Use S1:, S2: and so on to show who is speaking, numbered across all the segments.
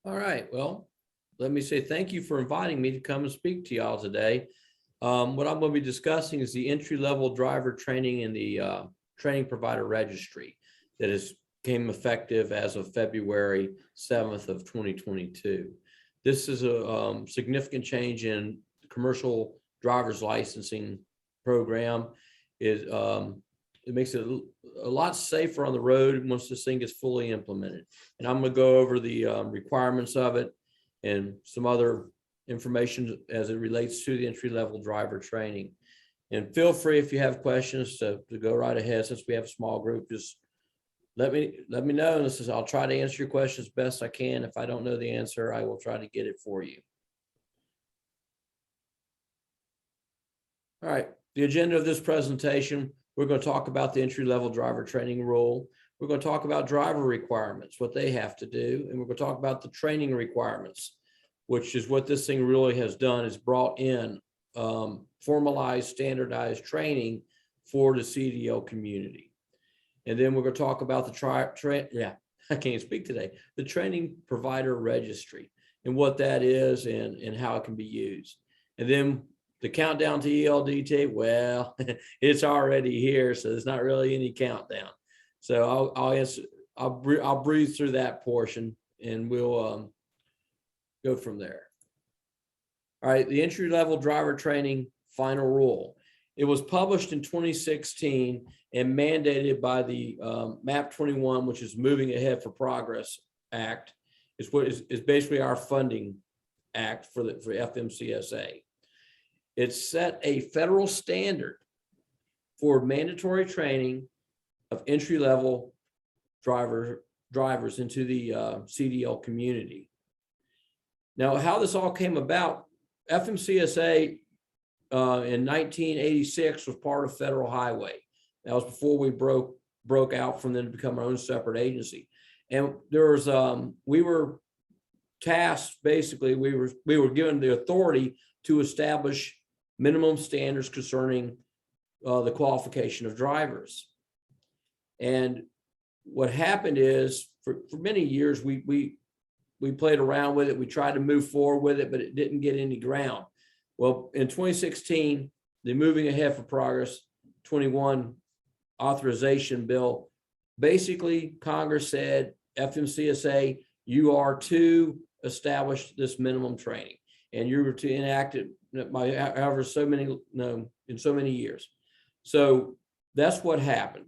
S1: All right, well, let me say thank you for inviting me to come and speak to y'all today. What I'm going to be discussing is the entry-level driver training in the training provider registry that came effective as of February 7th of 2022. This is a significant change in the commercial driver's licensing program. It makes it a lot safer on the road once this thing gets fully implemented. And I'm going to go over the requirements of it and some other information as it relates to the entry-level driver training. And feel free, if you have questions, to go right ahead. Since we have a small group, just let me know. And I'll try to answer your questions best I can. If I don't know the answer, I will try to get it for you. All right, the agenda of this presentation, we're going to talk about the entry-level driver training rule. We're going to talk about driver requirements, what they have to do, and we're going to talk about the training requirements, which is what this thing really has done, is brought in formalized, standardized training for the CDL community. And then we're going to talk about the the training provider registry and what that is and how it can be used. And then the countdown to ELD, well, it's already here, so there's not really any countdown. So I'll breeze through that portion, and we'll go from there. All right, the entry-level driver training final rule. It was published in 2016 and mandated by the MAP 21, which is Moving Ahead for Progress Act. It's what is basically our funding act for FMCSA. It set a federal standard for mandatory training of entry-level drivers into the CDL community. Now, how this all came about, FMCSA in 1986 was part of Federal Highway. That was before we broke out from them to become our own separate agency. And there was we were tasked, basically, we were given the authority to establish minimum standards concerning the qualification of drivers. And what happened is, for many years, we played around with it. We tried to move forward with it, but it didn't get any ground. Well, in 2016, the Moving Ahead for Progress 21 authorization bill, basically Congress said, FMCSA, you are to establish this minimum training, and you were to enact it by however in so many years. So that's what happened.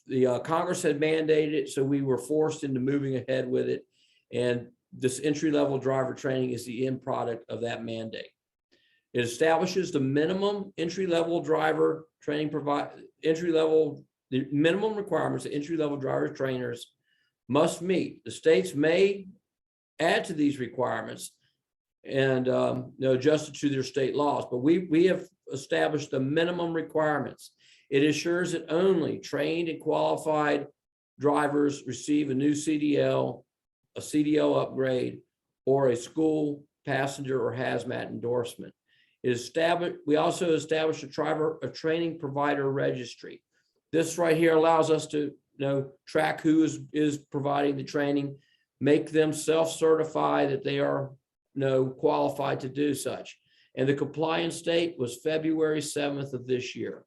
S1: The Congress had mandated it, so we were forced into moving ahead with it. And this entry-level driver training is the end product of that mandate. It establishes the minimum entry-level driver training the minimum requirements that entry-level driver trainers must meet. The states may add to these requirements and adjust it to their state laws, but we have established the minimum requirements. It assures that only trained and qualified drivers receive a new CDL, a CDL upgrade, or a school passenger or hazmat endorsement. We also established a training provider registry. This right here allows us to track who is providing the training, make them self-certify that they are qualified to do such. And the compliance date was February 7th of this year.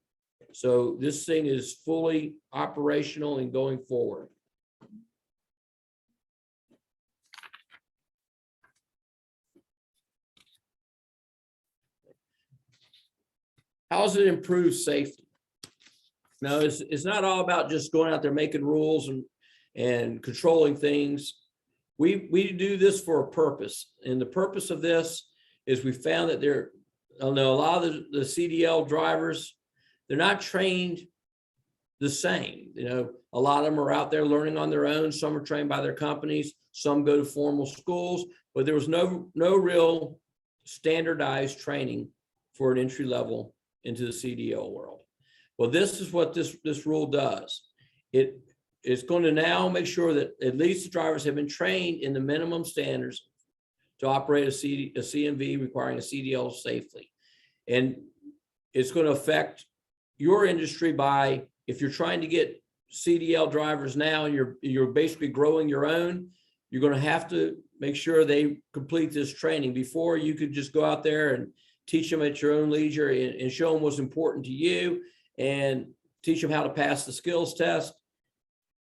S1: So this thing is fully operational and going forward. How does it improve safety? Now, it's not all about just going out there making rules and controlling things. We do this for a purpose, and the purpose of this is we found that a lot of the CDL drivers, they're not trained the same. A lot of them are out there learning on their own. Some are trained by their companies. Some go to formal schools, but there was no real standardized training for an entry level into the CDL world. Well, this is what this rule does. It's going to now make sure that at least the drivers have been trained in the minimum standards to operate a CMV requiring a CDL safely. And it's going to affect your industry by, if you're trying to get CDL drivers now and you're basically growing your own, you're going to have to make sure they complete this training. Before, you could just go out there and teach them at your own leisure and show them what's important to you and teach them how to pass the skills test.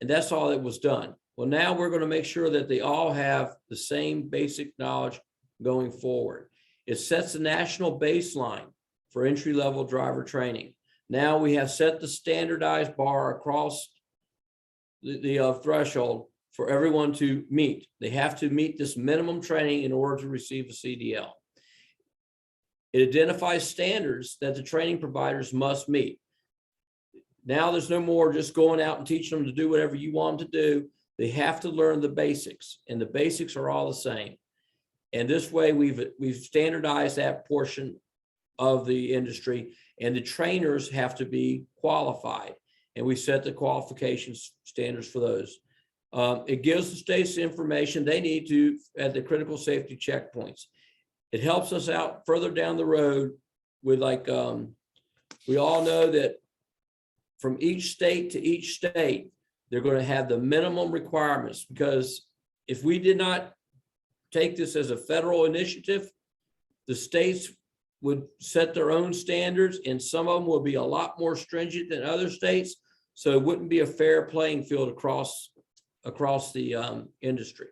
S1: And that's all that was done. Well, now we're going to make sure that they all have the same basic knowledge going forward. It sets the national baseline for entry-level driver training. Now we have set the standardized bar across the threshold for everyone to meet. They have to meet this minimum training in order to receive a CDL. It identifies standards that the training providers must meet. Now there's no more just going out and teaching them to do whatever you want them to do. They have to learn the basics, and the basics are all the same. And this way we've standardized that portion of the industry, and the trainers have to be qualified. And we set the qualifications standards for those. It gives the states the information they need to at the critical safety checkpoints. It helps us out further down the road with, like, we all know that from each state to each state, they're going to have the minimum requirements, because if we did not take this as a federal initiative, the states would set their own standards, and some of them will be a lot more stringent than other states. So it wouldn't be a fair playing field across the industry.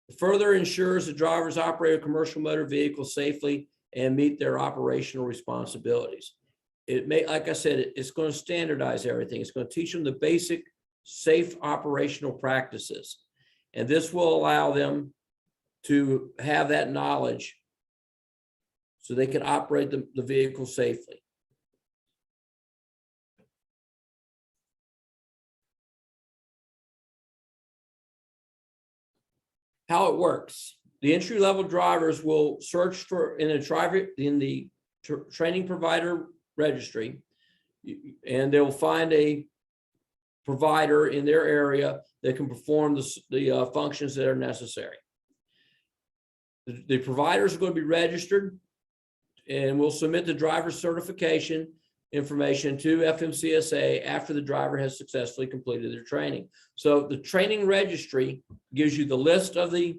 S1: It further ensures that drivers operate a commercial motor vehicle safely and meet their operational responsibilities. Like I said, it's going to standardize everything. It's going to teach them the basic safe operational practices. And this will allow them to have that knowledge so they can operate the vehicle safely. How it works. The entry-level drivers will search for in the training provider registry, and they'll find a provider in their area that can perform the functions that are necessary. The providers are going to be registered, and will submit the driver certification information to FMCSA after the driver has successfully completed their training. So the training registry gives you the list of the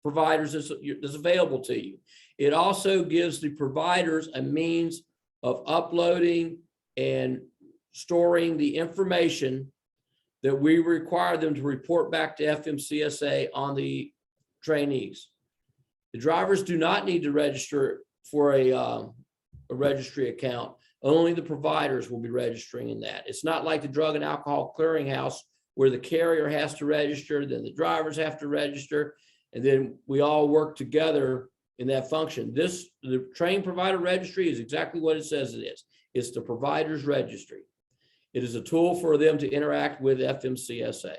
S1: providers that's available to you. It also gives the providers a means of uploading and storing the information that we require them to report back to FMCSA on the trainees. The drivers do not need to register for a registry account. Only the providers will be registering in that. It's not like the Drug and Alcohol Clearinghouse, where the carrier has to register, then the drivers have to register, and then we all work together in that function. The training provider registry is exactly what it says it is. It's the provider's registry. It is a tool for them to interact with FMCSA.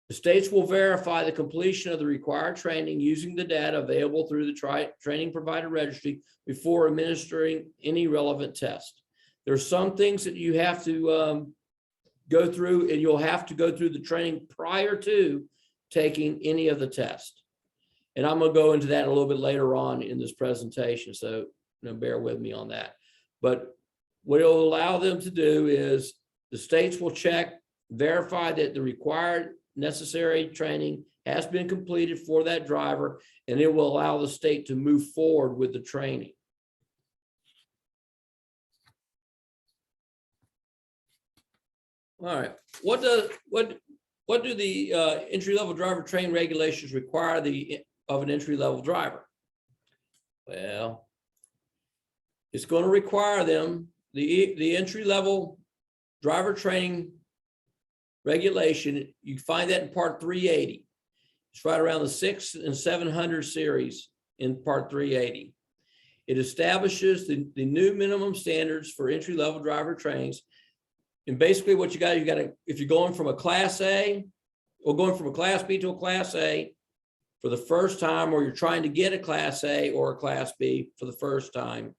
S1: The states will verify the completion of the required training using the data available through the training provider registry before administering any relevant test. There are some things that you have to go through, and you'll have to go through the training prior to taking any of the tests. And I'm going to go into that a little bit later on in this presentation, so bear with me on that. But what it'll allow them to do is the states will check, verify that the required necessary training has been completed for that driver, and it will allow the state to move forward with the training. All right, what do the entry-level driver training regulations require of an entry-level driver? Well, it's going to require them, the entry-level driver training regulation, you find that in Part 380. It's right around the 600 and 700 series in Part 380. It establishes the new minimum standards for entry-level driver trainings. And basically what you got to, if you're going from a Class A or going from a Class B to a Class A for the first time, or you're trying to get a Class A or a Class B for the first time,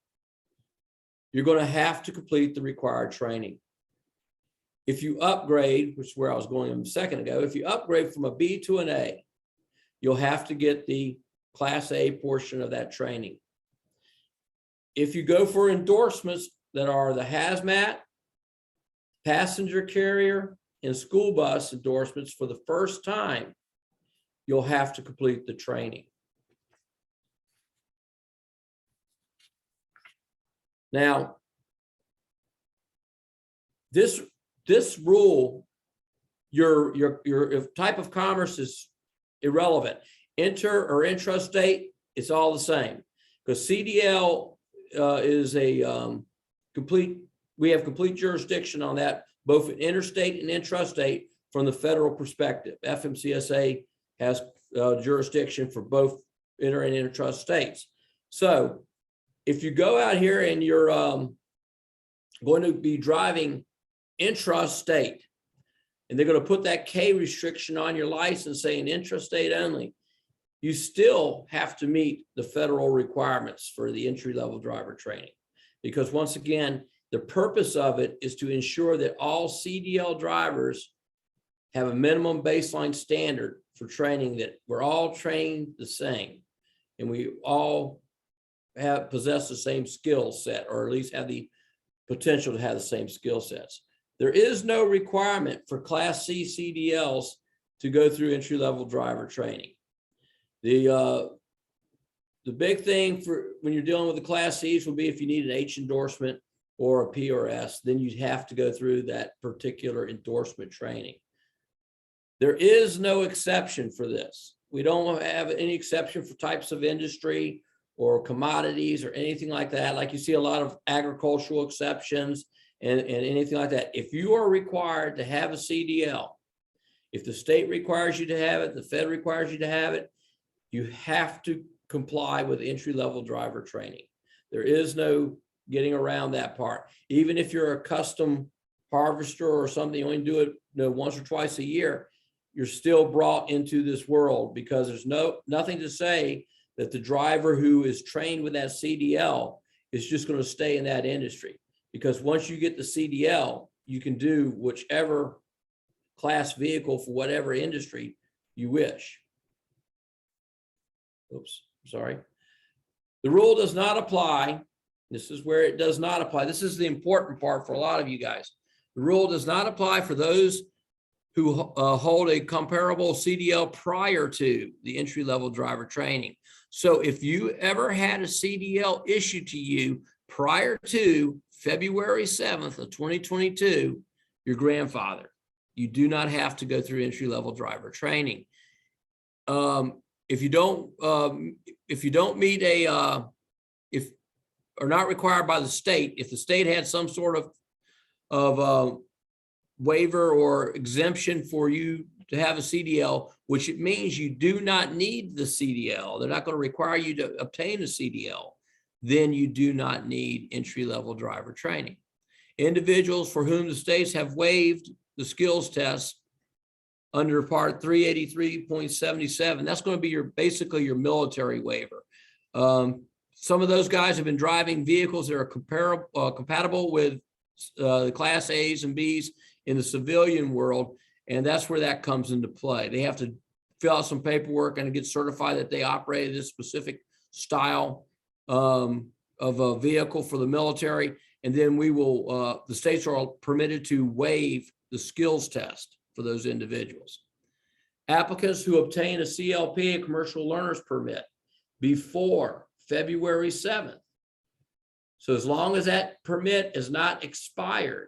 S1: you're going to have to complete the required training. If you upgrade, which is where I was going a second ago, if you upgrade from a B to an A, you'll have to get the Class A portion of that training. If you go for endorsements that are the hazmat, passenger carrier, and school bus endorsements for the first time, you'll have to complete the training. Now, this rule, your type of commerce is irrelevant. Inter or intrastate, it's all the same, because CDL is a complete, we have complete jurisdiction on that, both in interstate and intrastate from the federal perspective. FMCSA has jurisdiction for both inter and intrastates. So if you go out here and you're going to be driving intrastate, and they're going to put that K restriction on your license saying intrastate only, you still have to meet the federal requirements for the entry-level driver training. Because once again, the purpose of it is to ensure that all CDL drivers have a minimum baseline standard for training, that we're all trained the same and we all possess the same skill set, or at least have the potential to have the same skill sets. There is no requirement for Class C CDLs to go through entry-level driver training. The big thing for when you're dealing with the Class Cs will be if you need an H endorsement or a P or S, then you'd have to go through that particular endorsement training. There is no exception for this. We don't have any exception for types of industry or commodities or anything like that. Like you see a lot of agricultural exceptions and anything like that. If you are required to have a CDL, if the state requires you to have it, the Fed requires you to have it, you have to comply with entry-level driver training. There is no getting around that part. Even if you're a custom harvester or something, you only do it once or twice a year, you're still brought into this world, because there's nothing to say that the driver who is trained with that CDL is just going to stay in that industry. Because once you get the CDL, you can do whichever class vehicle for whatever industry you wish. Oops, sorry. The rule does not apply. This is where it does not apply. This is the important part for a lot of you guys. The rule does not apply for those who hold a comparable CDL prior to the entry-level driver training. So if you ever had a CDL issued to you prior to February 7th of 2022, your grandfather, you do not have to go through entry-level driver training. If you don't meet if are not required by the state, if the state had some sort of waiver or exemption for you to have a CDL, which it means you do not need the CDL, they're not going to require you to obtain a CDL, then you do not need entry-level driver training. Individuals for whom the states have waived the skills test under Part 383.77, that's going to be basically your military waiver. Some of those guys have been driving vehicles that are compatible with the Class A's and B's in the civilian world, and that's where that comes into play. They have to fill out some paperwork and get certified that they operated this specific style of a vehicle for the military, and then we will, the states are permitted to waive the skills test for those individuals. Applicants who obtain a CLP, a commercial learner's permit, before February 7th. So as long as that permit is not expired,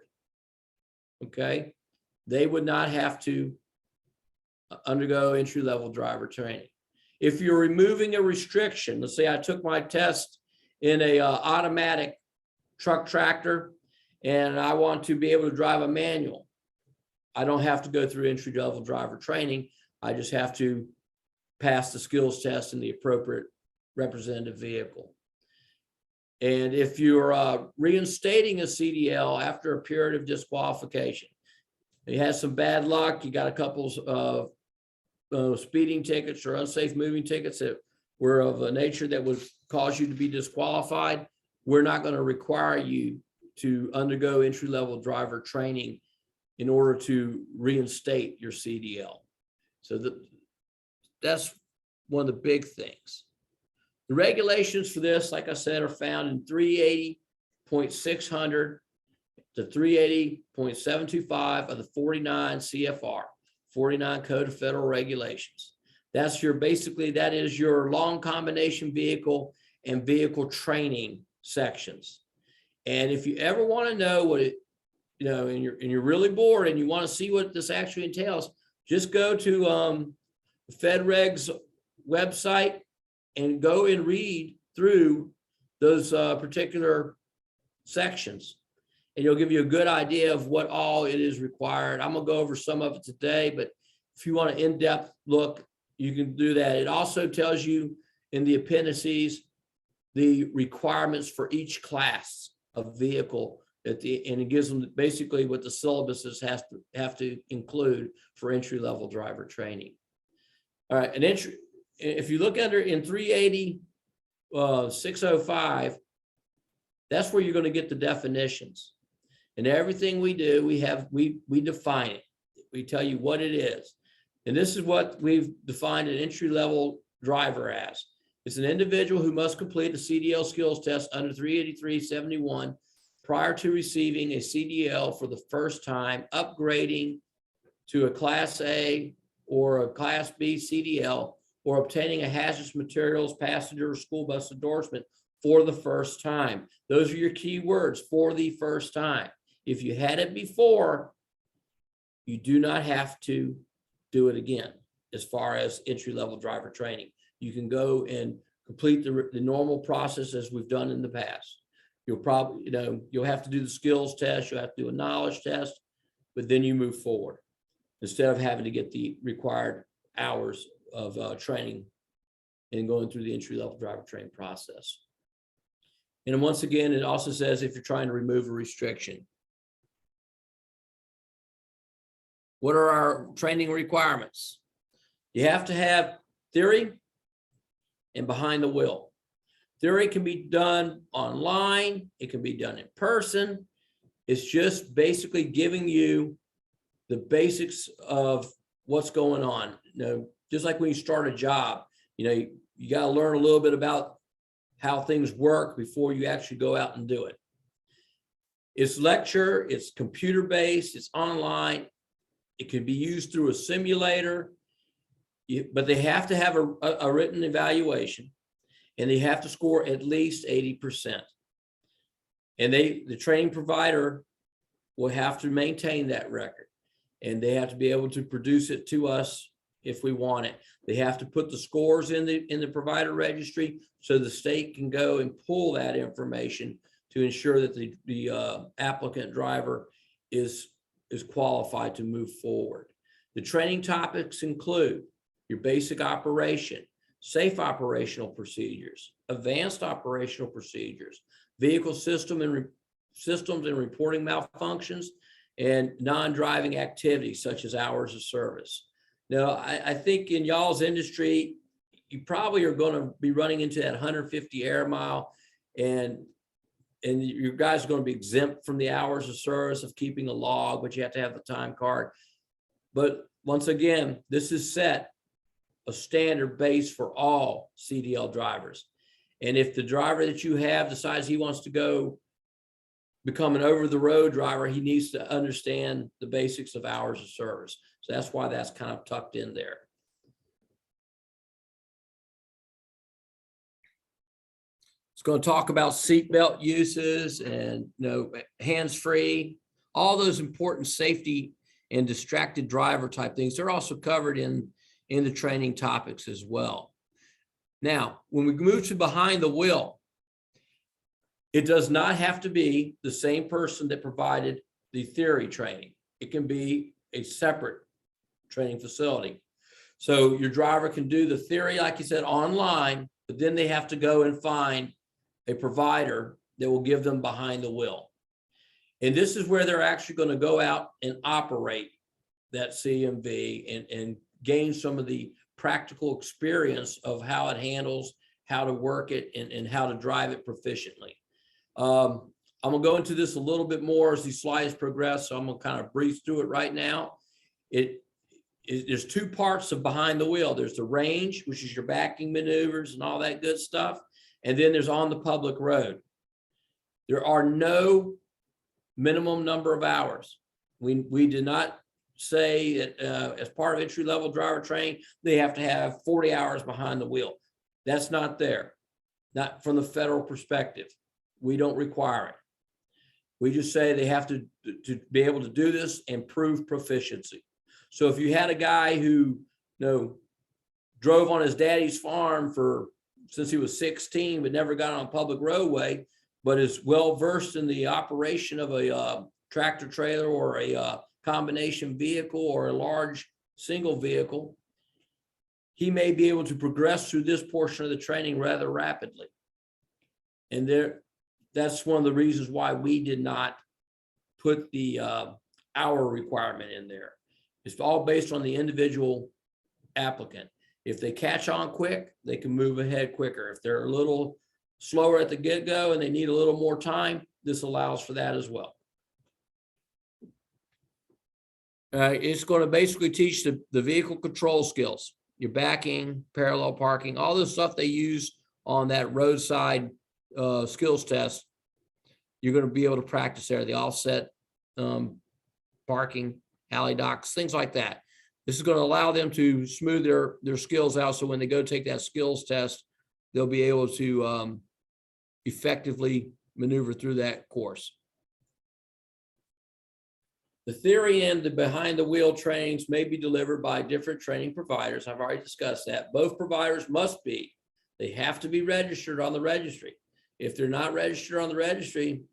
S1: okay, they would not have to undergo entry-level driver training. If you're removing a restriction, let's say I took my test in a automatic truck tractor and I want to be able to drive a manual, I don't have to go through entry-level driver training. I just have to pass the skills test in the appropriate representative vehicle. And if you're reinstating a CDL after a period of disqualification, you had some bad luck, you got a couple of speeding tickets or unsafe moving tickets that were of a nature that would cause you to be disqualified, we're not going to require you to undergo entry-level driver training in order to reinstate your CDL. So that's one of the big things. The regulations for this, like I said, are found in 380.600 to 380.725 of the 49 CFR, 49 Code of Federal Regulations. That's your, basically, that is your long combination vehicle and vehicle training sections. And if you ever want to know what it, you know, and you're really bored and you want to see what this actually entails, just go to the FedReg's website and go and read through those particular sections. And it'll give you a good idea of what all it is required. I'm gonna go over some of it today, but if you want an in-depth look, you can do that. It also tells you in the appendices the requirements for each class of vehicle and it gives them basically what the syllabuses have to include for entry-level driver training. All right, an entry, if you look under in 380.605, that's where you're going to get the definitions. And everything we do, we define it. We tell you what it is. And this is what we've defined an entry-level driver as. It's an individual who must complete a CDL skills test under 383.71 prior to receiving a CDL for the first time, upgrading to a Class A or a Class B CDL, or obtaining a hazardous materials passenger or school bus endorsement for the first time. Those are your key words, for the first time. If you had it before, you do not have to do it again as far as entry-level driver training. You can go and complete the normal process as we've done in the past. You'll probably, you'll have to do the skills test, you'll have to do a knowledge test, but then you move forward instead of having to get the required hours of training and going through the entry-level driver training process. And then once again, it also says if you're trying to remove a restriction. What are our training requirements? You have to have theory and behind the wheel. Theory can be done online. It can be done in person. It's just basically giving you the basics of what's going on. Just like when you start a job, you got to learn a little bit about how things work before you actually go out and do it. It's lecture, it's computer-based, it's online. It can be used through a simulator, but they have to have a written evaluation, and they have to score at least 80%. And the training provider will have to maintain that record, and they have to be able to produce it to us if we want it. They have to put the scores in the provider registry so the state can go and pull that information to ensure that the applicant driver is qualified to move forward. The training topics include your basic operation, safe operational procedures, advanced operational procedures, vehicle systems and reporting malfunctions, and non-driving activities such as hours of service. Now, I think in y'all's industry, you probably are going to be running into that 150 air mile, and you guys are going to be exempt from the hours of service of keeping a log, but you have to have the time card. But once again, this is set a standard base for all CDL drivers. And if the driver that you have decides he wants to go become an over-the-road driver, he needs to understand the basics of hours of service. So that's why that's kind of tucked in there. It's going to talk about seatbelt uses and hands-free, all those important safety and distracted driver type things. They're also covered in the training topics as well. Now, when we move to behind the wheel, it does not have to be the same person that provided the theory training. It can be a separate training facility. So your driver can do the theory, like you said, online, but then they have to go and find a provider that will give them behind the wheel. And this is where they're actually going to go out and operate that CMV and gain some of the practical experience of how it handles, how to work it, and how to drive it proficiently. I'm going to go into this a little bit more as these slides progress, so I'm going to kind of breeze through it right now. There's two parts of behind the wheel. There's the range, which is your backing maneuvers and all that good stuff. And then there's on the public road. There are no minimum number of hours. We did not say that as part of entry-level driver training, they have to have 40 hours behind the wheel. That's not there, not from the federal perspective. We don't require it. We just say they have to be able to do this and prove proficiency. So if you had a guy who, drove on his daddy's farm since he was 16, but never got on a public roadway, but is well versed in the operation of a tractor trailer or a combination vehicle or a large single vehicle, he may be able to progress through this portion of the training rather rapidly. And that's one of the reasons why we did not put the hour requirement in there. It's all based on the individual applicant. If they catch on quick, they can move ahead quicker. If they're a little slower at the get-go and they need a little more time, this allows for that as well. It's going to basically teach the vehicle control skills, your backing, parallel parking, all the stuff they use on that roadside skills test. You're going to be able to practice there, the offset parking, alley docks, things like that. This is going to allow them to smooth their skills out. So when they go take that skills test, they'll be able to effectively maneuver through that course. The theory and the behind the wheel trainings may be delivered by different training providers. I've already discussed that. Both providers must be. They have to be registered on the registry. If they're not registered on the registry,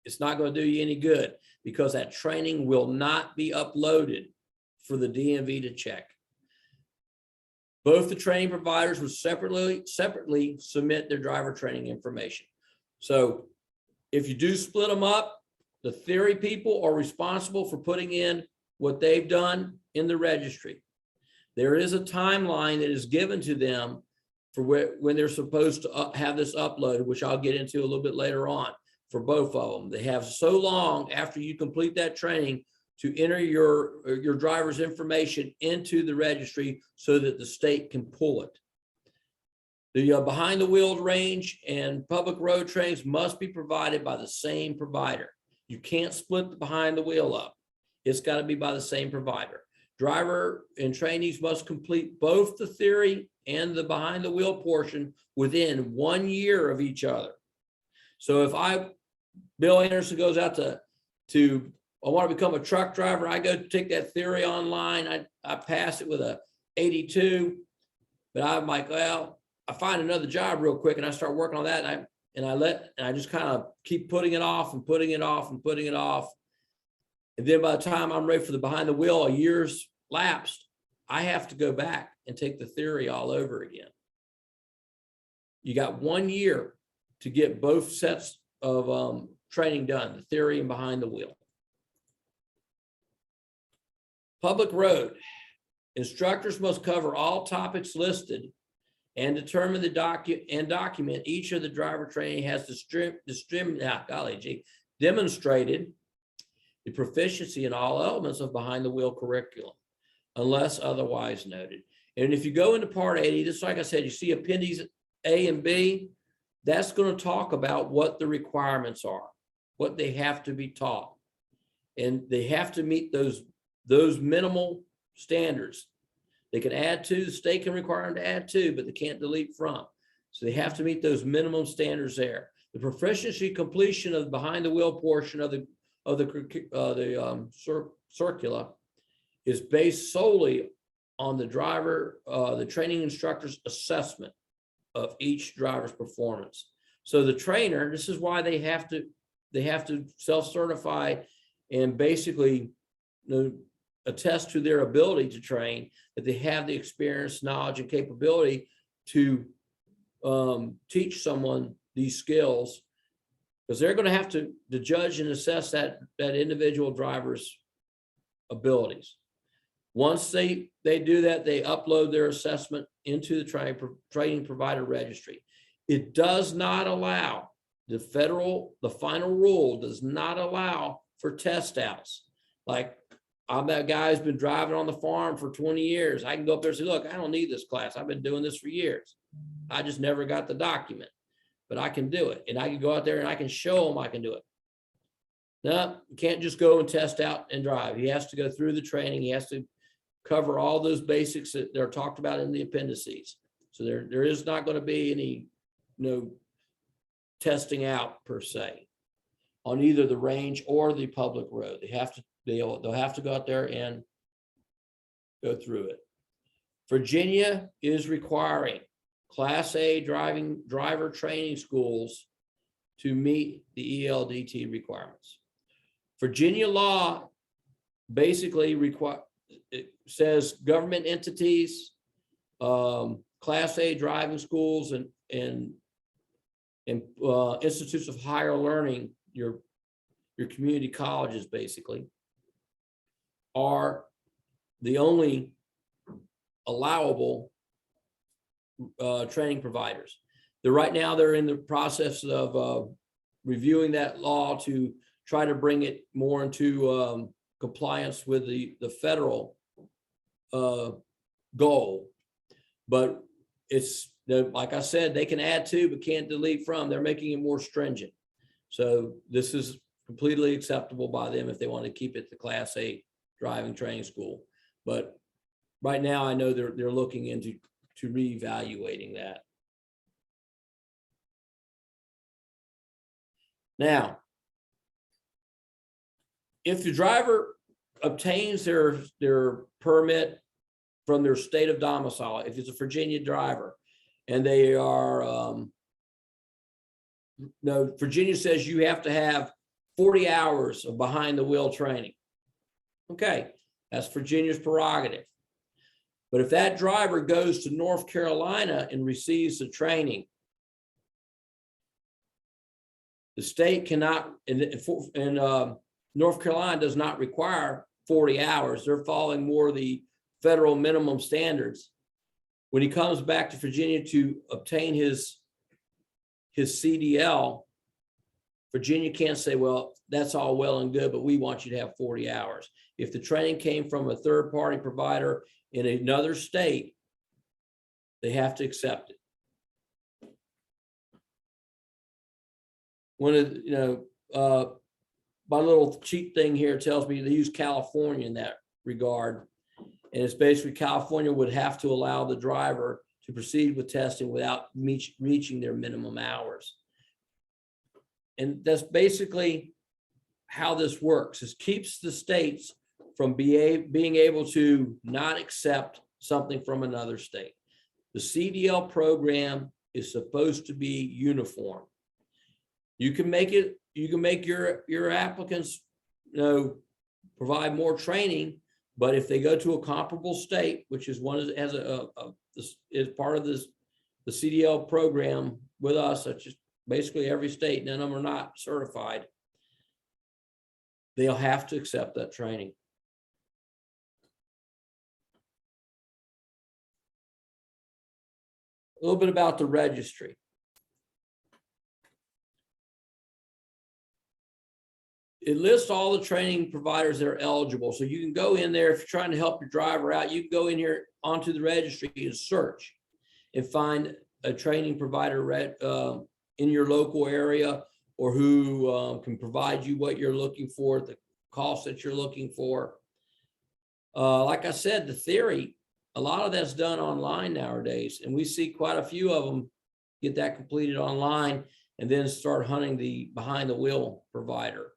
S1: it's not going to do you any good because that training will not be uploaded for the DMV to check. Both the training providers will separately submit their driver training information. So if you do split them up, the theory people are responsible for putting in what they've done in the registry. There is a timeline that is given to them for when they're supposed to have this uploaded, which I'll get into a little bit later on for both of them. They have so long after you complete that training to enter your driver's information into the registry so that the state can pull it. The behind the wheel range and public road trainings must be provided by the same provider. You can't split the behind the wheel up. It's got to be by the same provider. Driver and trainees must complete both the theory and the behind the wheel portion within 1 year of each other. So if Bill Anderson goes out I want to become a truck driver, I go take that theory online, I pass it with a 82, but I'm like, well, I find another job real quick and I start working on that and I just kind of keep putting it off and putting it off and putting it off. And then by the time I'm ready for the behind the wheel, a year's lapsed, I have to go back and take the theory all over again. You got 1 year to get both sets of training done, the theory and behind the wheel. Public road. Instructors must cover all topics listed and determine document each of the driver training has demonstrated the proficiency in all elements of behind the wheel curriculum, unless otherwise noted. And if you go into Part 80, just like I said, you see Appendix A and B, that's going to talk about what the requirements are, what they have to be taught. And they have to meet those minimal standards. They can add to, the state can require them to add to, but they can't delete from. So they have to meet those minimum standards there. The proficiency completion of the behind the wheel portion of the circula is based solely on the driver, the training instructor's assessment of each driver's performance. So the trainer, this is why they have to self-certify and basically attest to their ability to train, that they have the experience, knowledge, and capability to teach someone these skills, because they're going to have to judge and assess that individual driver's abilities. Once they do that, they upload their assessment into the training provider registry. It does not allow, the final rule does not allow for test outs. Like, I'm that guy who's been driving on the farm for 20 years. I can go up there and say, look, I don't need this class. I've been doing this for years. I just never got the document, but I can do it. And I can go out there and I can show them I can do it. No, you can't just go and test out and drive. He has to go through the training. He has to cover all those basics that are talked about in the appendices. So there is not going to be any, testing out per se on either the range or the public road. They'll have to go out there and go through it. Virginia is requiring Class A driver training schools to meet the ELDT requirements. Virginia law basically says government entities, Class A driving schools, and institutes of higher learning, your community colleges basically, are the only allowable training providers. Right now they're in the process of reviewing that law to try to bring it more into compliance with the federal goal. But it's, like I said, they can add to but can't delete from. They're making it more stringent. So this is completely acceptable by them if they want to keep it the Class A driving training school. But right now I know they're looking into reevaluating that. Now, if the driver obtains their permit from their state of domicile, if it's a Virginia driver, and they are, Virginia says you have to have 40 hours of behind the wheel training. Okay, that's Virginia's prerogative. But if that driver goes to North Carolina and receives the training, the state cannot, and North Carolina does not require 40 hours. They're following more the federal minimum standards. When he comes back to Virginia to obtain his CDL, Virginia can't say, well, that's all well and good, but we want you to have 40 hours. If the training came from a third-party provider in another state, they have to accept it. One of, my little cheat thing here tells me they use California in that regard. And it's basically California would have to allow the driver to proceed with testing without reaching their minimum hours. And that's basically how this works. It keeps the states from being able to not accept something from another state. The CDL program is supposed to be uniform. You can make your applicants, provide more training, but if they go to a comparable state, which is is part of the CDL program with us, such as basically every state, none of them are not certified, they'll have to accept that training. A little bit about the registry. It lists all the training providers that are eligible. So you can go in there if you're trying to help your driver out. You can go in here onto the registry and search and find a training provider in your local area, or who can provide you what you're looking for, the cost that you're looking for. Like I said, the theory, a lot of that's done online nowadays, and we see quite a few of them get that completed online and then start hunting the behind the wheel provider.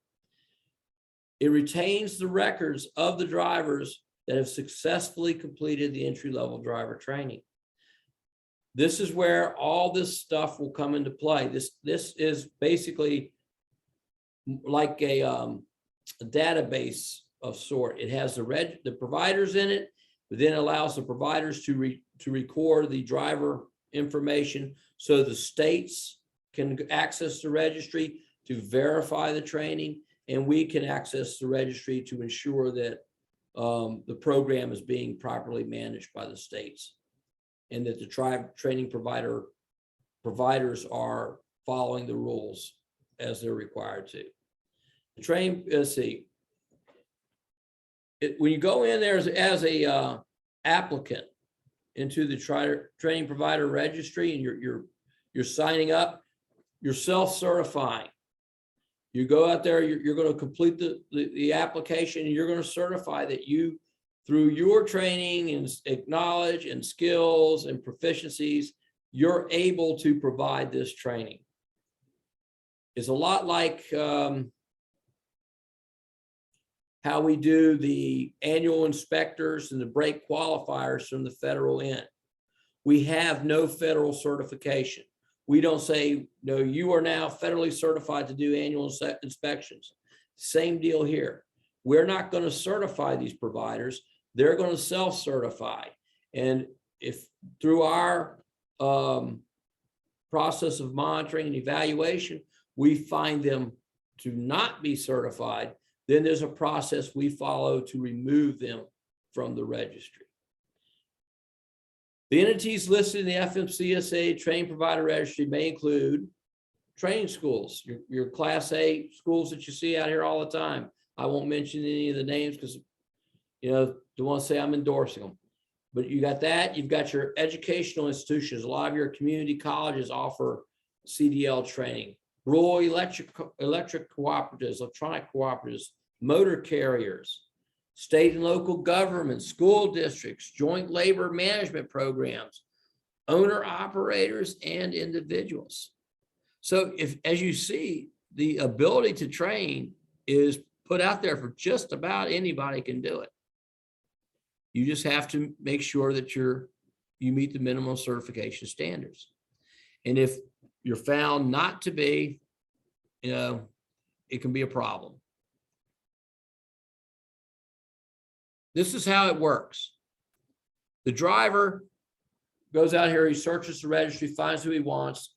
S1: It retains the records of the drivers that have successfully completed the entry-level driver training. This is where all this stuff will come into play. This is basically like a database of sort. It has the providers in it, but then allows the providers to record the driver information so the states can access the registry to verify the training, and we can access the registry to ensure that the program is being properly managed by the states, and that the training providers are following the rules as they're required to. The train, let's see, when you go in there as a applicant into the training provider registry, and you're signing up, you're self-certifying. You go out there, you're going to complete the application, and you're going to certify that you, through your training and knowledge and skills and proficiencies, you're able to provide this training. It's a lot like how we do the annual inspectors and the brake qualifiers from the federal end. We have no federal certification. We don't say, no, you are now federally certified to do annual inspections. Same deal here. We're not going to certify these providers. They're going to self-certify. And if through our process of monitoring and evaluation, we find them to not be certified, then there's a process we follow to remove them from the registry. The entities listed in the FMCSA Training Provider Registry may include training schools, your Class A schools that you see out here all the time. I won't mention any of the names because, you know, don't want to say I'm endorsing them. But you got that. You've got your educational institutions. A lot of your community colleges offer CDL training. Rural electric cooperatives, electronic cooperatives, motor carriers, state and local governments, school districts, joint labor management programs, owner operators, and individuals. So if, as you see, the ability to train is put out there for just about anybody can do it. You just have to make sure that you meet the minimum certification standards. And if you're found not to be, you know, it can be a problem. This is how it works. The driver goes out here, he searches the registry, finds who he wants,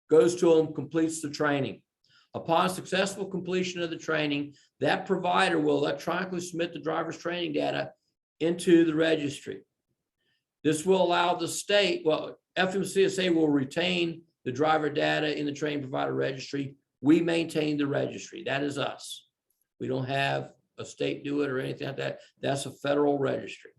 S1: goes to him, completes the training. Upon successful completion of the training, that provider will electronically submit the driver's training data into the registry. This will allow the state, well, FMCSA will retain the driver data in the training provider registry. We maintain the registry. That is us. We don't have a state do it or anything like that. That's a federal registry.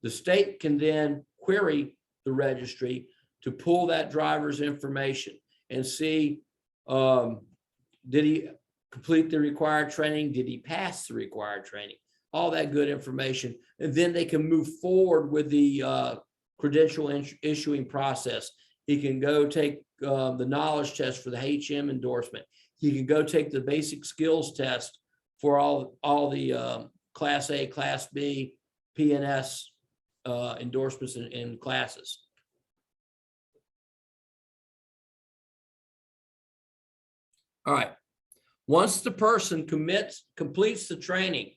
S1: The state can then query the registry to pull that driver's information and see, did he complete the required training? Did he pass the required training? All that good information. And then they can move forward with the credential issuing process. He can go take the knowledge test for the HM endorsement. He can go take the basic skills test for all the Class A, Class B, PNS endorsements and classes. All right. Once the person completes the training,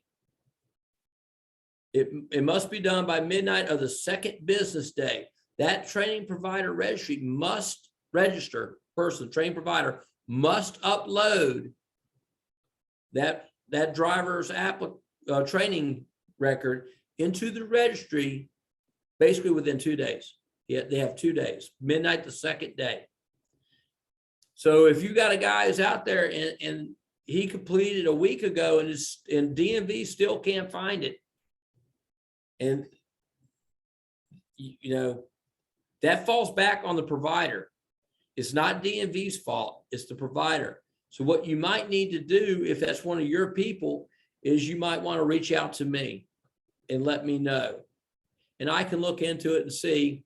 S1: it must be done by midnight of the second business day. That training provider registry must register, training provider must upload that driver's training record into the registry basically within 2 days. Yeah, they have 2 days, midnight the second day. So if you got a guy who's out there and he completed a week ago and DMV still can't find it, and you know, that falls back on the provider. It's not DMV's fault, it's the provider. So what you might need to do, if that's one of your people, is you might want to reach out to me and let me know. And I can look into it and see,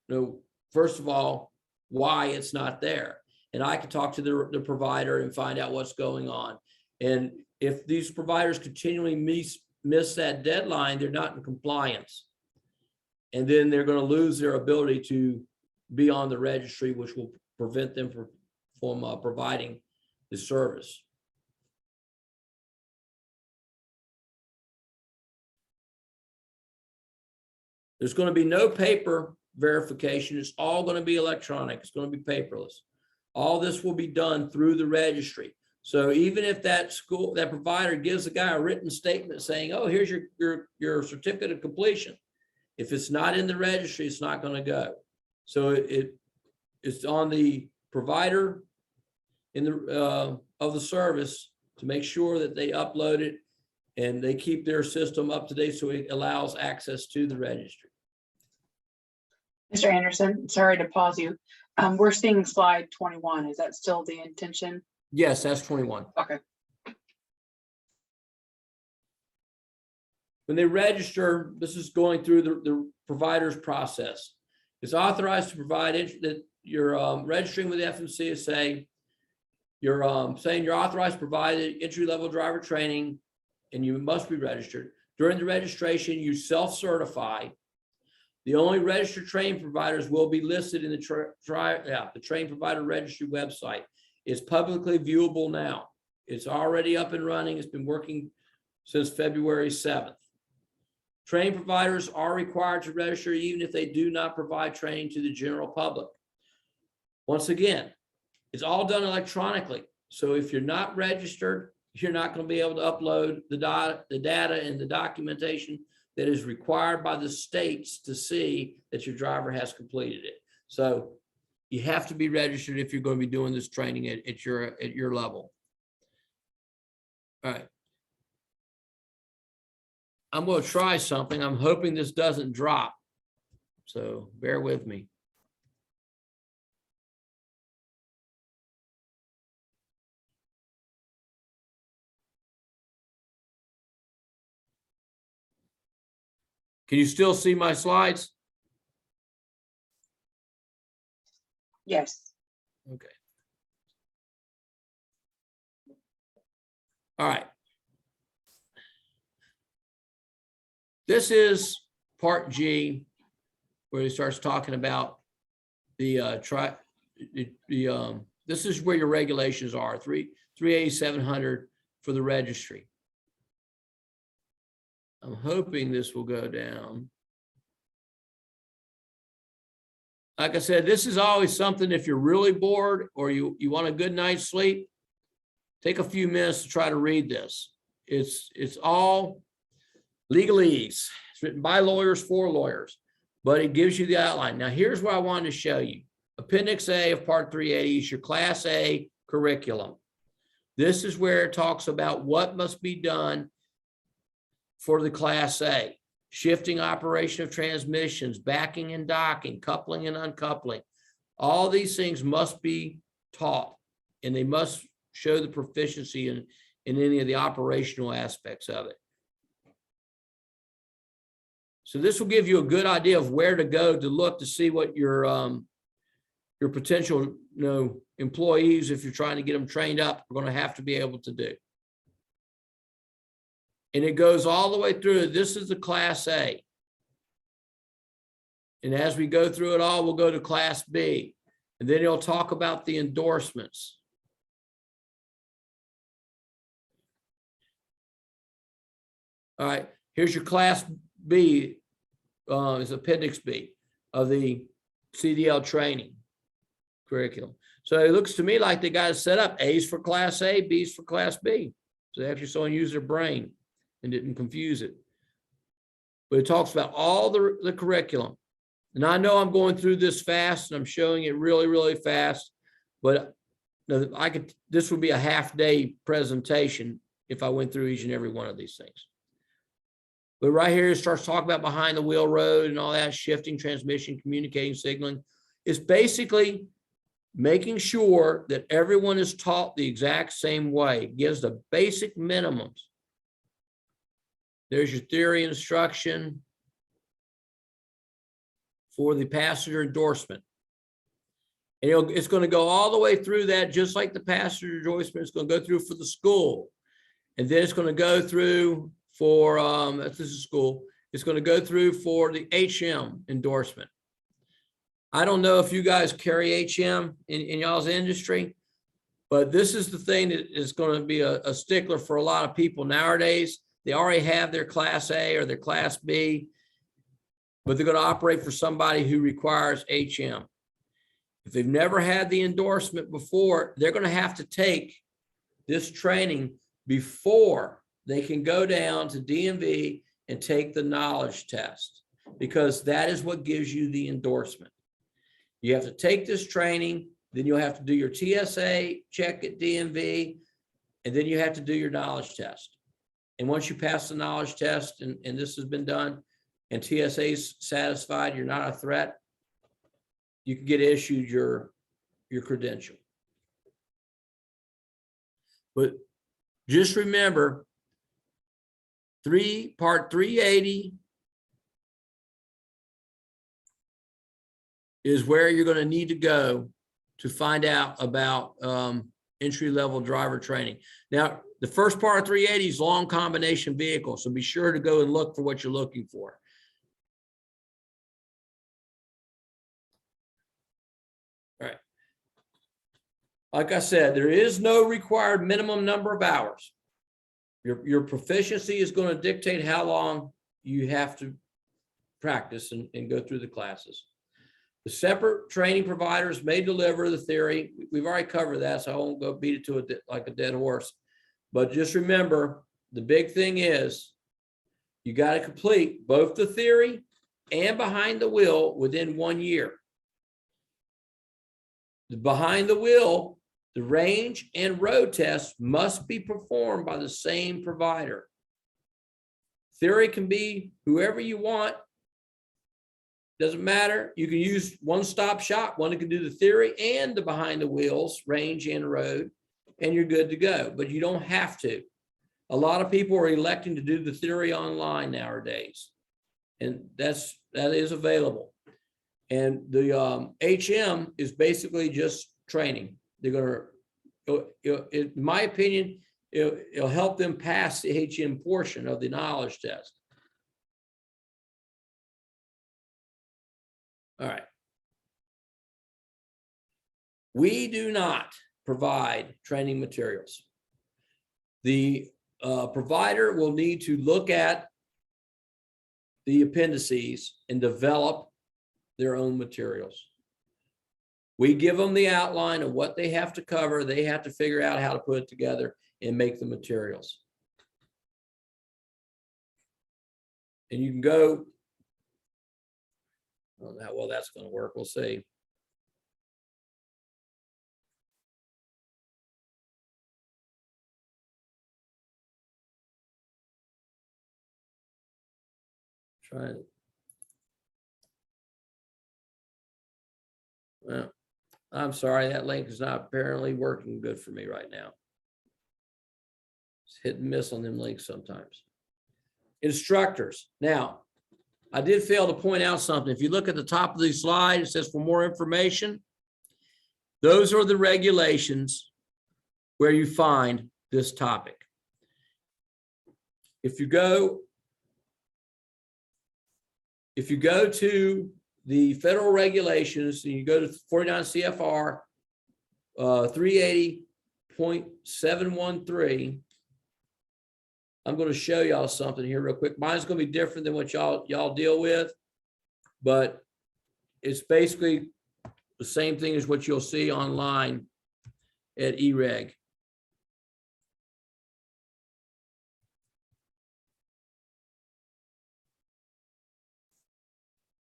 S1: you know, first of all, why it's not there. And I can talk to the provider and find out what's going on. And if these providers continually miss that deadline, they're not in compliance. And then they're going to lose their ability to be on the registry, which will prevent them from providing the service. There's going to be no paper verification. It's all going to be electronic. It's going to be paperless. All this will be done through the registry. So even if that provider gives the guy a written statement saying, oh, here's your certificate of completion, if it's not in the registry, it's not going to go. So it's on the provider of the service to make sure that they upload it and they keep their system up to date so it allows access to the registry.
S2: Mr. Anderson, sorry to pause you. We're seeing slide 21. Is that still the intention?
S1: Yes, that's 21.
S2: Okay.
S1: When they register, this is going through the provider's process. It's authorized to provide that you're registering with the FMCSA. You're saying you're authorized to provide entry-level driver training, and you must be registered. During the registration, you self-certify. The only registered training providers will be listed in the training provider registry website. It's publicly viewable now. It's already up and running. It's been working since February 7th. Training providers are required to register even if they do not provide training to the general public. Once again, it's all done electronically. So if you're not registered, you're not going to be able to upload the data and the documentation that is required by the states to see that your driver has completed it. So you have to be registered if you're going to be doing this training at your level. All right. I'm going to try something. I'm hoping this doesn't drop. So bear with me. Can you still see my slides?
S2: Yes.
S1: Okay. All right. This is part G, where he starts talking about the this is where your regulations are, 38700 for the registry. I'm hoping this will go down. Like I said, this is always something, if you're really bored or you want a good night's sleep, take a few minutes to try to read this. It's all legalese. It's written by lawyers for lawyers, but it gives you the outline. Now, here's what I wanted to show you. Appendix A of Part 380 is your Class A curriculum. This is where it talks about what must be done for the Class A. Shifting operation of transmissions, backing and docking, coupling and uncoupling. All these things must be taught, and they must show the proficiency in any of the operational aspects of it. So this will give you a good idea of where to go to look to see what your potential employees, if you're trying to get them trained up, are going to have to be able to do. And it goes all the way through. This is the Class A. And as we go through it all, we'll go to Class B. And then he'll talk about the endorsements. All right, here's your Class B, is Appendix B of the CDL training curriculum. So it looks to me like they got it set up. A's for Class A, B's for Class B. So they actually saw and use their brain and didn't confuse it. But it talks about all the curriculum. And I know I'm going through this fast and I'm showing it really, really fast, but this would be a half-day presentation if I went through each and every one of these things. But right here, it starts talking about behind the wheel road and all that, shifting, transmission, communicating, signaling. It's basically making sure that everyone is taught the exact same way. It gives the basic minimums. There's your theory instruction for the passenger endorsement. And it's going to go all the way through that, just like the passenger endorsement. It's going to go through for the school. And then it's going to go through for, this is school. It's going to go through for the HM endorsement. I don't know if you guys carry HM in y'all's industry, but this is the thing that is going to be a stickler for a lot of people nowadays. They already have their Class A or their Class B, but they're going to operate for somebody who requires HM. If they've never had the endorsement before, they're going to have to take this training before they can go down to DMV and take the knowledge test, because that is what gives you the endorsement. You have to take this training, then you'll have to do your TSA check at DMV, and then you have to do your knowledge test. And once you pass the knowledge test and this has been done and TSA is satisfied, you're not a threat, you can get issued your credential. But just remember, part 380 is where you're going to need to go to find out about entry-level driver training. Now, the first part of 380 is long combination vehicle, so be sure to go and look for what you're looking for. All right. Like I said, there is no required minimum number of hours. Your proficiency is going to dictate how long you have to practice and go through the classes. The separate training providers may deliver the theory. We've already covered that, so I won't go beat it to it like a dead horse. But just remember, the big thing is you got to complete both the theory and behind the wheel within 1 year. The behind the wheel, the range and road tests must be performed by the same provider. Theory can be whoever you want. Doesn't matter. You can use one-stop shop. One that can do the theory and the behind the wheels, range and road, and you're good to go. But you don't have to. A lot of people are electing to do the theory online nowadays, and that is available. And the HM is basically just training. They're going to, in my opinion, it'll help them pass the HM portion of the knowledge test. All right. We do not provide training materials. The provider will need to look at the appendices and develop their own materials. We give them the outline of what they have to cover. They have to figure out how to put it together and make the materials. And you can go, I don't know how well that's going to work. We'll see. Try it. Well, I'm sorry, that link is not apparently working good for me right now. It's hit and miss on them links sometimes. Instructors. Now, I did fail to point out something. If you look at the top of the slide, it says for more information. Those are the regulations where you find this topic. If you go to the federal regulations and you go to 49 CFR 380.713, I'm going to show y'all something here real quick. Mine's going to be different than what y'all deal with, but it's basically the same thing as what you'll see online at EREG.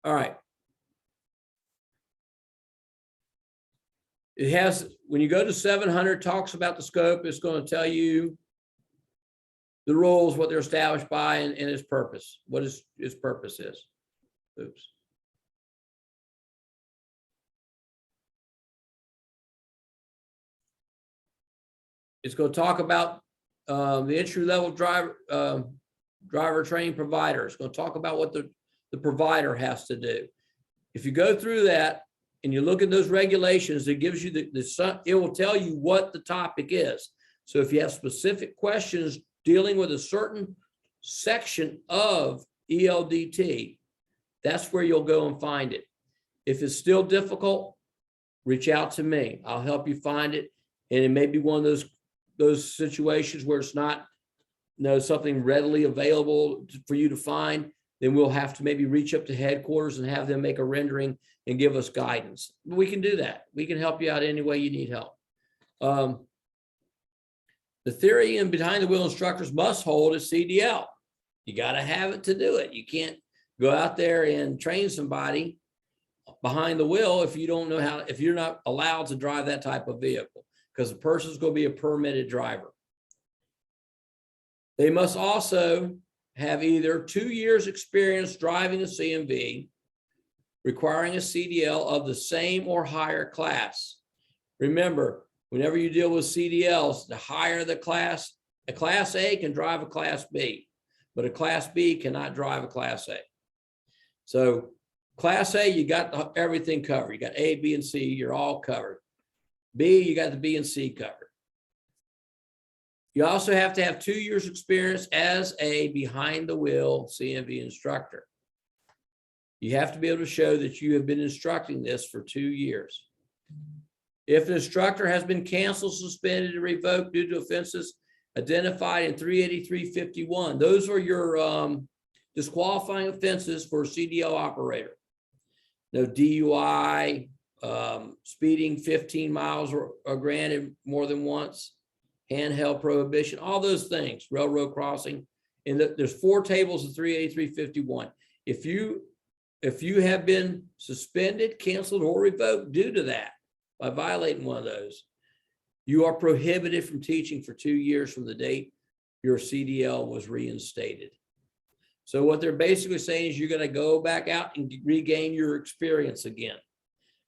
S1: All right. It has, when you go to 700, talks about the scope. It's going to tell you the rules, what they're established by, and its purpose, what its purpose is. Oops. It's going to talk about the entry-level driver training provider. It's going to talk about what the provider has to do. If you go through that and you look at those regulations, it gives you it will tell you what the topic is. So if you have specific questions dealing with a certain section of ELDT, that's where you'll go and find it. If it's still difficult, reach out to me. I'll help you find it. And it may be one of those situations where it's not something readily available for you to find. Then we'll have to maybe reach up to headquarters and have them make a rendering and give us guidance. We can do that. We can help you out any way you need help. The theory and behind the wheel instructors must hold a CDL. You got to have it to do it. You can't go out there and train somebody behind the wheel if you don't know how, if you're not allowed to drive that type of vehicle, because the person's going to be a permitted driver. They must also have either 2 years experience driving a CMV, requiring a CDL of the same or higher class. Remember, Whenever you deal with CDLs, the higher the class, a class A can drive a class B, but a class B cannot drive a class A. So class A, you got everything covered. You got A, B, and C, you're all covered. B, you got the B and C covered. You also have to have 2 years experience as a behind the wheel CMV instructor. You have to be able to show that you have been instructing this for 2 years. If an instructor has been canceled, suspended, or revoked due to offenses identified in 383.51, those are your disqualifying offenses for a CDL operator. No DUI, speeding 15 miles or granted more than once, handheld prohibition, all those things, railroad crossing. And there's 4 tables of 383.51. If you have been suspended, canceled, or revoked due to that, by violating one of those, you are prohibited from teaching for 2 years from the date your CDL was reinstated. So what they're basically saying is you're going to go back out and regain your experience again,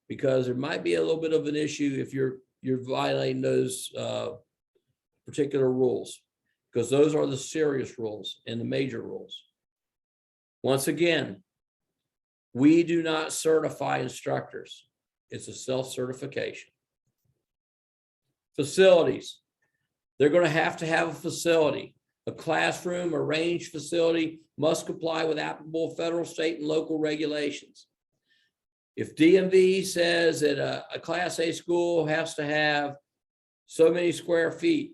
S1: because there might be a little bit of an issue if you're violating those particular rules, because those are the serious rules and the major rules. Once again, we do not certify instructors. It's a self-certification. Facilities. They're going to have a facility. A classroom or range facility must comply with applicable federal, state, and local regulations. If DMV says that a Class A school has to have so many square feet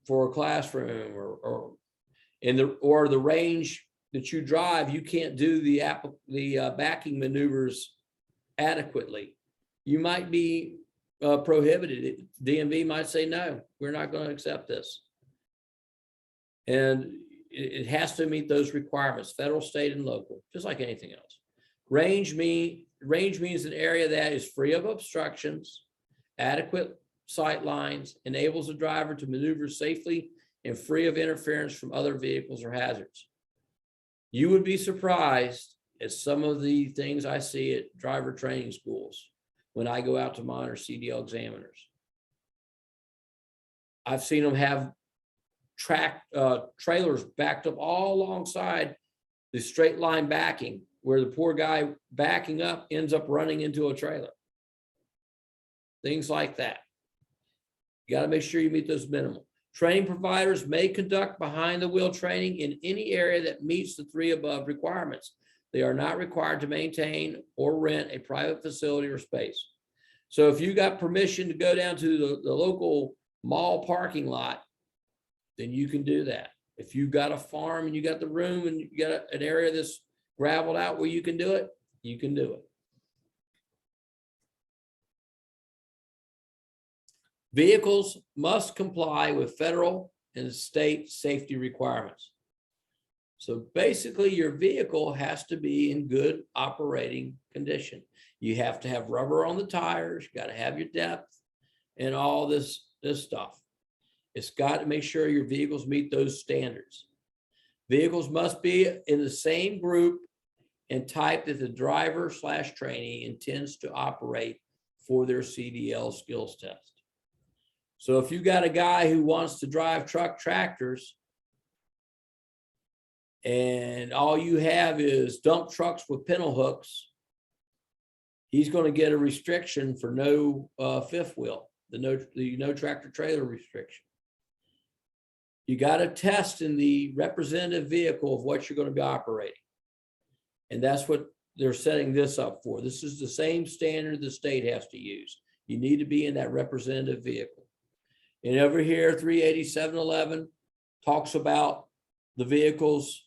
S1: for a classroom, or the range that you drive, you can't do the backing maneuvers adequately, you might be prohibited. DMV might say, no, we're not going to accept this. And it has to meet those requirements, federal, state, and local, just like anything else. Range means an area that is free of obstructions, adequate sight lines, enables the driver to maneuver safely and free of interference from other vehicles or hazards. You would be surprised at some of the things I see at driver training schools when I go out to monitor CDL examiners. I've seen them have trailers backed up all alongside the straight line backing, where the poor guy backing up ends up running into a trailer. Things like that. You got to make sure you meet those minimal. Training providers may conduct behind the wheel training in any area that meets the 3 above requirements. They are not required to maintain or rent a private facility or space. So if you got permission to go down to the local mall parking lot, then you can do that. If you got a farm and you got the room and you got an area that's graveled out where you can do it, you can do it. Vehicles must comply with federal and state safety requirements. So basically your vehicle has to be in good operating condition. You have to have rubber on the tires, you got to have your depth and all this stuff. It's got to make sure your vehicles meet those standards. Vehicles must be in the same group and type that the driver/trainee intends to operate for their CDL skills test. So if you got a guy who wants to drive truck tractors and all you have is dump trucks with pintle hooks, he's going to get a restriction for no fifth wheel, the no tractor trailer restriction. You got to test in the representative vehicle of what you're going to be operating. And that's what they're setting this up for. This is the same standard the state has to use. You need to be in that representative vehicle. And over here, 38711 talks about the vehicles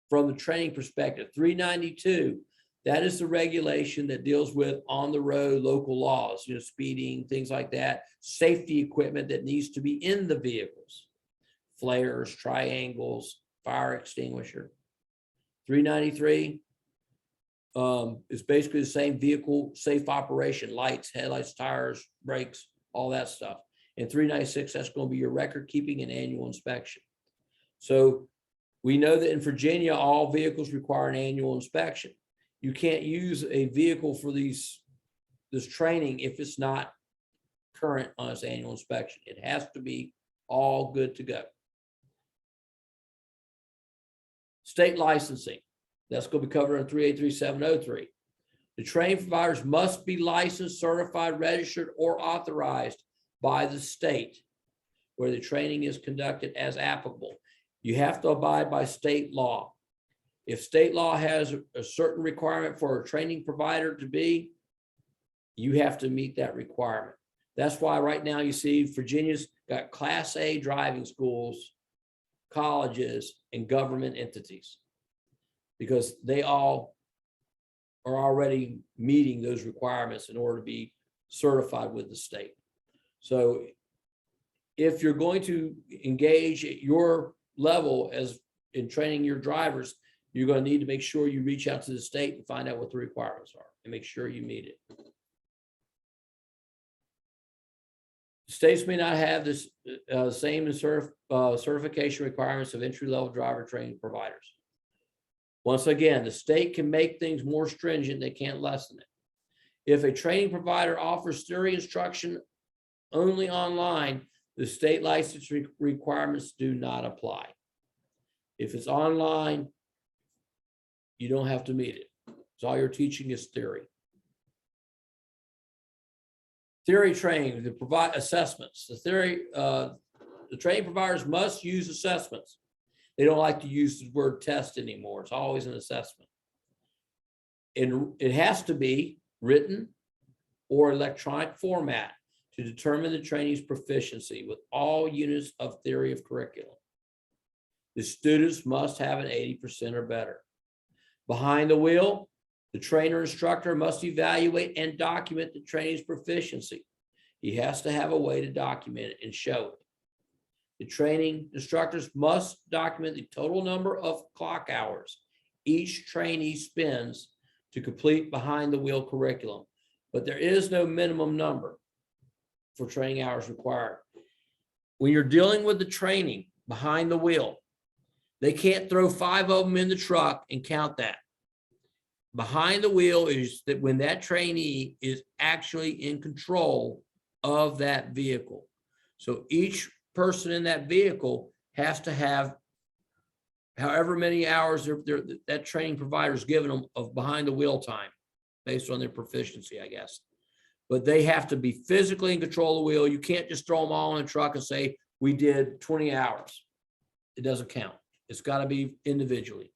S1: from the training perspective. 392, that is the regulation that deals with on the road local laws, speeding, things like that, safety equipment that needs to be in the vehicles, flares, triangles, fire extinguisher. 393 is basically the same vehicle safe operation, lights, headlights, tires, brakes, all that stuff. And 396, that's going to be your record keeping and annual inspection. So we know that in Virginia, all vehicles require an annual inspection. You can't use a vehicle for this training if it's not current on its annual inspection. It has to be all good to go. State licensing, that's going to be covered in 383703. The training providers must be licensed, certified, registered, or authorized by the state where the training is conducted as applicable. You have to abide by state law. If state law has a certain requirement for a training provider to be, you have to meet that requirement. That's why right now you see Virginia's got Class A driving schools, colleges, and government entities, because they all are already meeting those requirements in order to be certified with the state. So if you're going to engage at your level as in training your drivers, you're going to need to make sure you reach out to the state and find out what the requirements are and make sure you meet it. States may not have this same certification requirements of entry-level driver training providers. Once again, the state can make things more stringent, they can't lessen it. If a training provider offers theory instruction only online, the state license requirements do not apply. If it's online, you don't have to meet it. So all you're teaching is theory. Theory training, to provide assessments. The training providers must use assessments. They don't like to use the word test anymore. It's always an assessment. And it has to be written or electronic format to determine the trainee's proficiency with all units of theory of curriculum. The students must have an 80% or better. Behind the wheel, the trainer instructor must evaluate and document the trainee's proficiency. He has to have a way to document it and show it. The training instructors must document the total number of clock hours each trainee spends to complete behind the wheel curriculum, but there is no minimum number for training hours required. When you're dealing with the training behind the wheel, they can't throw 5 of them in the truck and count that. Behind the wheel is that when that trainee is actually in control of that vehicle. So each person in that vehicle has to have however many hours that training provider is giving them of behind the wheel time based on their proficiency, I guess. But they have to be physically in control of the wheel. You can't just throw them all in a truck and say, we did 20 hours. It doesn't count. It's got to be individually.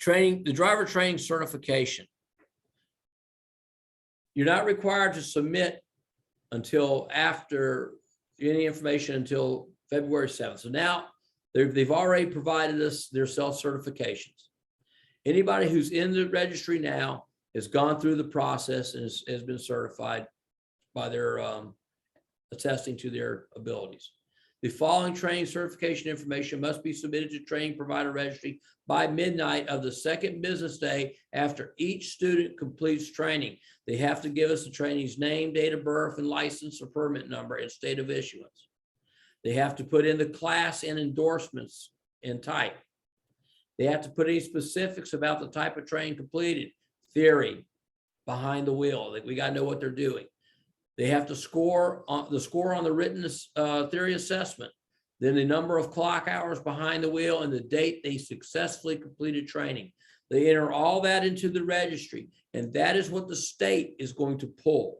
S1: Training, the driver training certification. You're not required to submit until after any information until February 7th. So now they've already provided us their self-certifications. Anybody who's in the registry now has gone through the process and has been certified by their attesting to their abilities. The following training certification information must be submitted to training provider registry by midnight of the second business day after each student completes training. They have to give us the trainee's name, date of birth, and license or permit number and state of issuance. They have to put in the class and endorsements in type. They have to put any specifics about the type of training completed, theory, behind the wheel. Like we got to know what they're doing. They have to score on the written theory assessment, then the number of clock hours behind the wheel and the date they successfully completed training. They enter all that into the registry, and that is what the state is going to pull.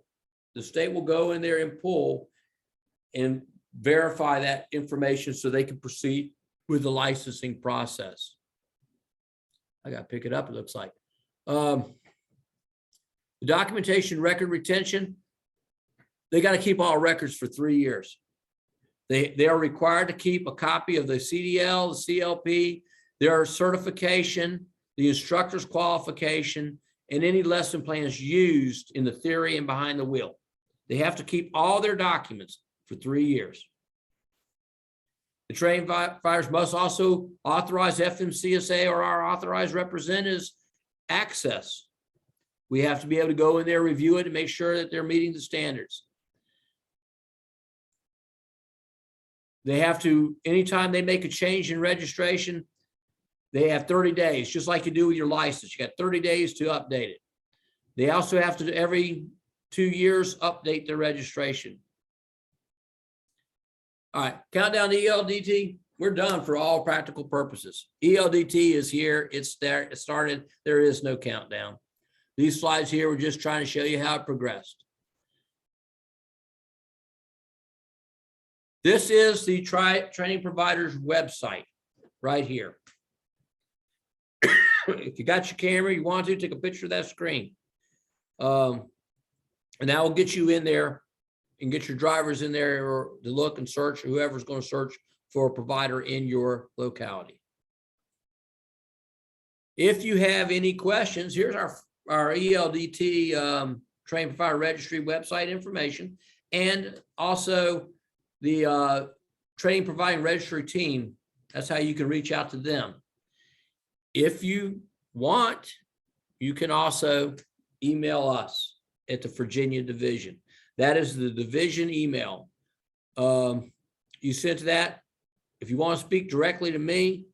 S1: The state will go in there and pull and verify that information so they can proceed with the licensing process. I got to pick it up, it looks like. The documentation record retention, they got to keep all records for 3 years. They are required to keep a copy of the CDL, the CLP, their certification, the instructor's qualification, and any lesson plans used in the theory and behind the wheel. They have to keep all their documents for 3 years. The training providers must also authorize FMCSA or our authorized representatives access. We have to be able to go in there, review it, and make sure that they're meeting the standards. They have to, anytime they make a change in registration, they have 30 days, just like you do with your license. You got 30 days to update it. They also have to, every 2 years, update their registration. All right, countdown to ELDT. We're done for all practical purposes. ELDT is here. It's there. It started. There is no countdown. These slides here, we're just trying to show you how it progressed. This is the training provider's website right here. If you got your camera, you want to take a picture of that screen. And that will get you in there and get your drivers in there or to look and search, whoever's going to search for a provider in your locality. If you have any questions, here's our ELDT training provider registry website information, and also the training providing registry team. That's how you can reach out to them. If you want, you can also email us at the Virginia division. That is the division email. You sent that. If you want to speak directly to me,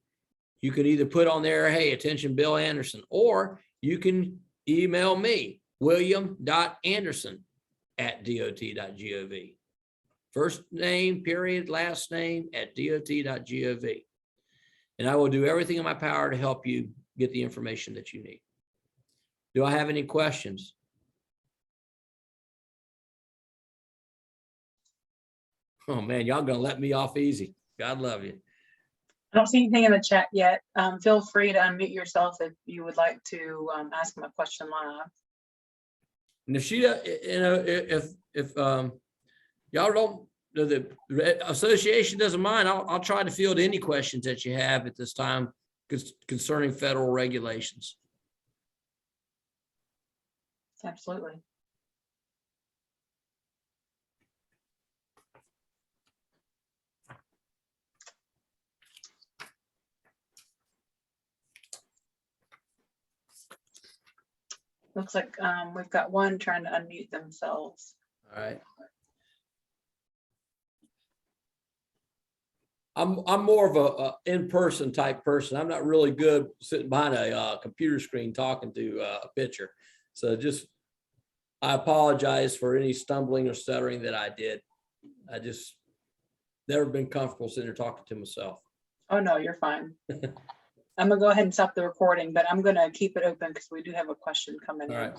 S1: you can either put on there, hey, attention Bill Anderson, or you can email me, william.anderson@dot.gov. First name, period, last name @dot.gov. And I will do everything in my power to help you get the information that you need. Do I have any questions? Oh man, y'all gonna let me off easy. God love you.
S2: I don't see anything in the chat yet. Feel free to unmute yourself if you would like to ask him a question live.
S1: And if she, if y'all don't, the association doesn't mind, I'll try to field any questions that you have at this time concerning federal regulations.
S2: Absolutely. Looks like we've got one trying to unmute themselves.
S1: All right. I'm more of a in-person type person. I'm not really good sitting behind a computer screen talking to a picture. So just, I apologize for any stumbling or stuttering that I did. I just never been comfortable sitting there talking to myself.
S2: Oh, no, you're fine. I'm gonna go ahead and stop the recording, but I'm gonna keep it open because we do have a question coming in.
S1: All right.